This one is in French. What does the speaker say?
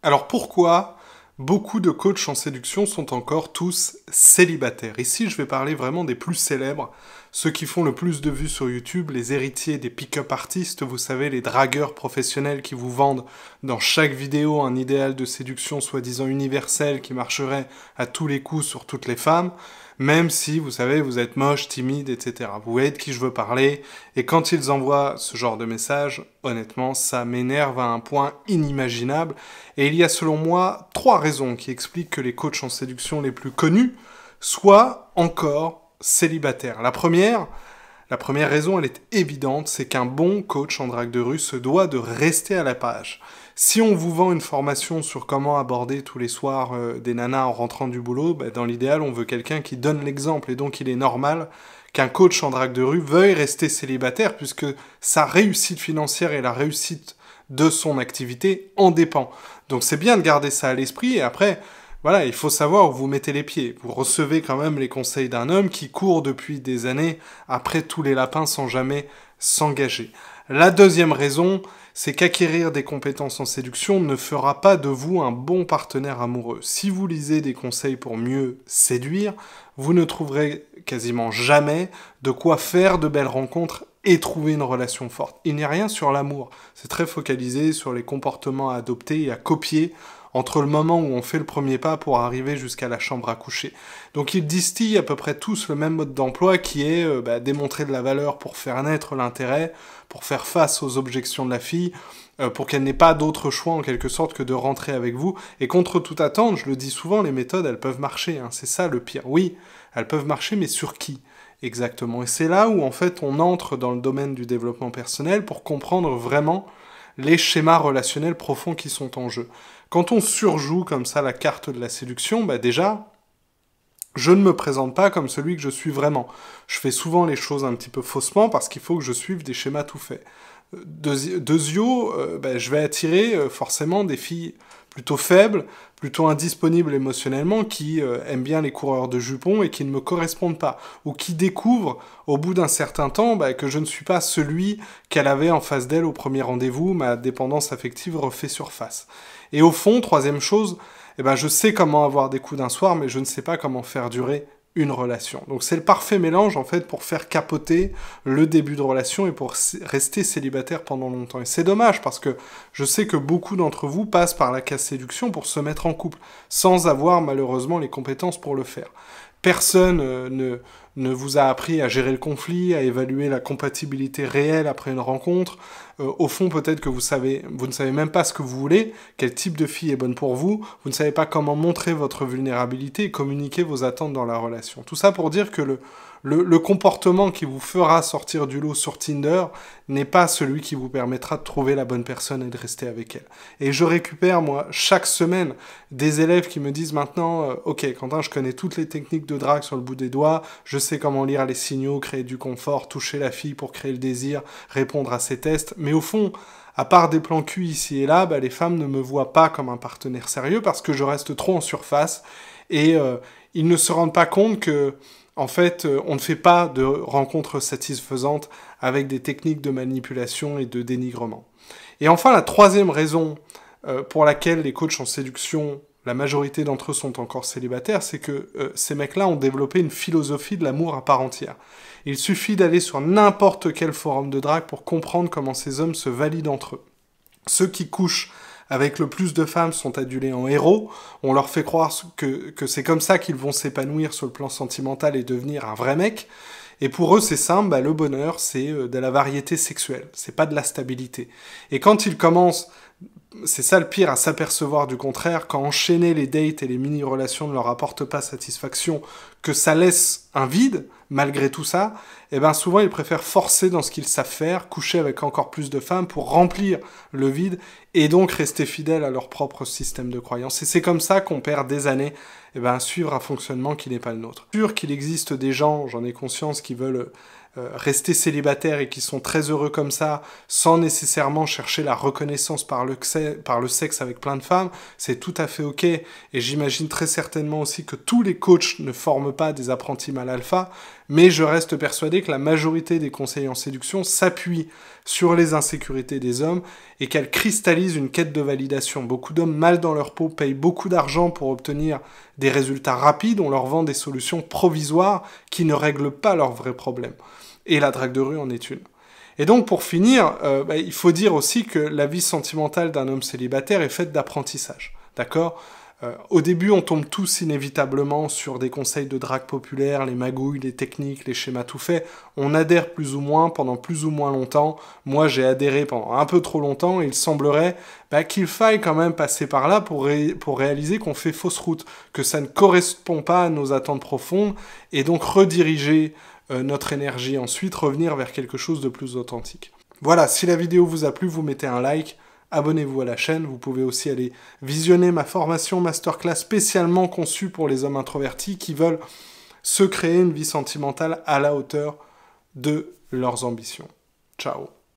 Alors pourquoi beaucoup de coachs en séduction sont encore tous célibataires? Ici, je vais parler vraiment des plus célèbres, ceux qui font le plus de vues sur YouTube, les héritiers des pick-up artistes, vous savez, les dragueurs professionnels qui vous vendent dans chaque vidéo un idéal de séduction soi-disant universel qui marcherait à tous les coups sur toutes les femmes, même si, vous savez, vous êtes moche, timide, etc. Vous voyez de qui je veux parler, et quand ils envoient ce genre de message, honnêtement, ça m'énerve à un point inimaginable, et il y a selon moi 3 raisons qui expliquent que les coachs en séduction les plus connus soient encore célibataires. La première raison, elle est évidente, c'est qu'un bon coach en drague de rue se doit de rester à la page. Si on vous vend une formation sur comment aborder tous les soirs des nanas en rentrant du boulot, dans l'idéal, on veut quelqu'un qui donne l'exemple, et donc il est normal qu'un coach en drague de rue veuille rester célibataire, puisque sa réussite financière et la réussite de son activité en dépend. Donc c'est bien de garder ça à l'esprit, et après, voilà, il faut savoir où vous mettez les pieds. Vous recevez quand même les conseils d'un homme qui court depuis des années après tous les lapins sans jamais s'engager. La deuxième raison, c'est qu'acquérir des compétences en séduction ne fera pas de vous un bon partenaire amoureux. Si vous lisez des conseils pour mieux séduire, vous ne trouverez quasiment jamais de quoi faire de belles rencontres et trouver une relation forte. Il n'y a rien sur l'amour. C'est très focalisé sur les comportements à adopter et à copier entre le moment où on fait le premier pas pour arriver jusqu'à la chambre à coucher. Donc ils distillent à peu près tous le même mode d'emploi qui est démontrer de la valeur pour faire naître l'intérêt, pour faire face aux objections de la fille, pour qu'elle n'ait pas d'autre choix en quelque sorte que de rentrer avec vous. Et contre toute attente, je le dis souvent, les méthodes, elles peuvent marcher, hein, c'est ça le pire. Oui, elles peuvent marcher, mais sur qui exactement? Et c'est là où en fait on entre dans le domaine du développement personnel pour comprendre vraiment les schémas relationnels profonds qui sont en jeu. Quand on surjoue comme ça la carte de la séduction, déjà, je ne me présente pas comme celui que je suis vraiment. Je fais souvent les choses un petit peu faussement parce qu'il faut que je suive des schémas tout faits. Deuxio, je vais attirer forcément des filles plutôt faibles, plutôt indisponibles émotionnellement, qui aiment bien les coureurs de jupons et qui ne me correspondent pas, ou qui découvrent au bout d'un certain temps que je ne suis pas celui qu'elle avait en face d'elle au premier rendez-vous, ma dépendance affective refait surface. Et au fond, troisième chose, je sais comment avoir des coups d'un soir, mais je ne sais pas comment faire durer une relation. Donc c'est le parfait mélange en fait pour faire capoter le début de relation et pour rester célibataire pendant longtemps. Et c'est dommage parce que je sais que beaucoup d'entre vous passent par la case séduction pour se mettre en couple, sans avoir malheureusement les compétences pour le faire. Personne ne vous a appris à gérer le conflit, à évaluer la compatibilité réelle après une rencontre. Au fond, peut-être que vous ne savez même pas ce que vous voulez, quel type de fille est bonne pour vous, vous ne savez pas comment montrer votre vulnérabilité et communiquer vos attentes dans la relation. Tout ça pour dire que le comportement qui vous fera sortir du lot sur Tinder n'est pas celui qui vous permettra de trouver la bonne personne et de rester avec elle. Et je récupère, moi, chaque semaine, des élèves qui me disent maintenant ok, Quentin, je connais toutes les techniques de drague sur le bout des doigts, je sais comment lire les signaux, créer du confort, toucher la fille pour créer le désir, répondre à ses tests, mais au fond, à part des plans cul ici et là, les femmes ne me voient pas comme un partenaire sérieux parce que je reste trop en surface et ils ne se rendent pas compte que en fait, on ne fait pas de rencontres satisfaisantes avec des techniques de manipulation et de dénigrement. Et enfin, la troisième raison pour laquelle les coachs en séduction, la majorité d'entre eux sont encore célibataires, c'est que ces mecs-là ont développé une philosophie de l'amour à part entière. Il suffit d'aller sur n'importe quel forum de drague pour comprendre comment ces hommes se valident entre eux. Ceux qui couchent avec le plus de femmes sont adulés en héros, on leur fait croire que c'est comme ça qu'ils vont s'épanouir sur le plan sentimental et devenir un vrai mec, et pour eux c'est simple, le bonheur c'est de la variété sexuelle, c'est pas de la stabilité. Et quand ils commencent, c'est ça le pire, à s'apercevoir du contraire, quand enchaîner les dates et les mini-relations ne leur apporte pas satisfaction, que ça laisse un vide, malgré tout ça, souvent ils préfèrent forcer dans ce qu'ils savent faire, coucher avec encore plus de femmes pour remplir le vide et donc rester fidèles à leur propre système de croyance. Et c'est comme ça qu'on perd des années à suivre un fonctionnement qui n'est pas le nôtre. Sûr qu'il existe des gens, j'en ai conscience, qui veulent rester célibataires et qui sont très heureux comme ça, sans nécessairement chercher la reconnaissance par le sexe avec plein de femmes, c'est tout à fait ok. Et j'imagine très certainement aussi que tous les coachs ne forment pas des apprentis mâles alpha, mais je reste persuadé que la majorité des conseillers en séduction s'appuient sur les insécurités des hommes et qu'elles cristallisent une quête de validation. Beaucoup d'hommes mal dans leur peau payent beaucoup d'argent pour obtenir des résultats rapides, on leur vend des solutions provisoires qui ne règlent pas leurs vrais problèmes. Et la drague de rue en est une. Et donc pour finir, il faut dire aussi que la vie sentimentale d'un homme célibataire est faite d'apprentissage. D'accord ? Au début, on tombe tous inévitablement sur des conseils de drague populaire, les magouilles, les techniques, les schémas tout faits. On adhère plus ou moins pendant plus ou moins longtemps. Moi, j'ai adhéré pendant un peu trop longtemps et il semblerait qu'il faille quand même passer par là pour réaliser qu'on fait fausse route, que ça ne correspond pas à nos attentes profondes et donc rediriger notre énergie ensuite, revenir vers quelque chose de plus authentique. Voilà, si la vidéo vous a plu, vous mettez un like. Abonnez-vous à la chaîne, vous pouvez aussi aller visionner ma formation masterclass spécialement conçue pour les hommes introvertis qui veulent se créer une vie sentimentale à la hauteur de leurs ambitions. Ciao.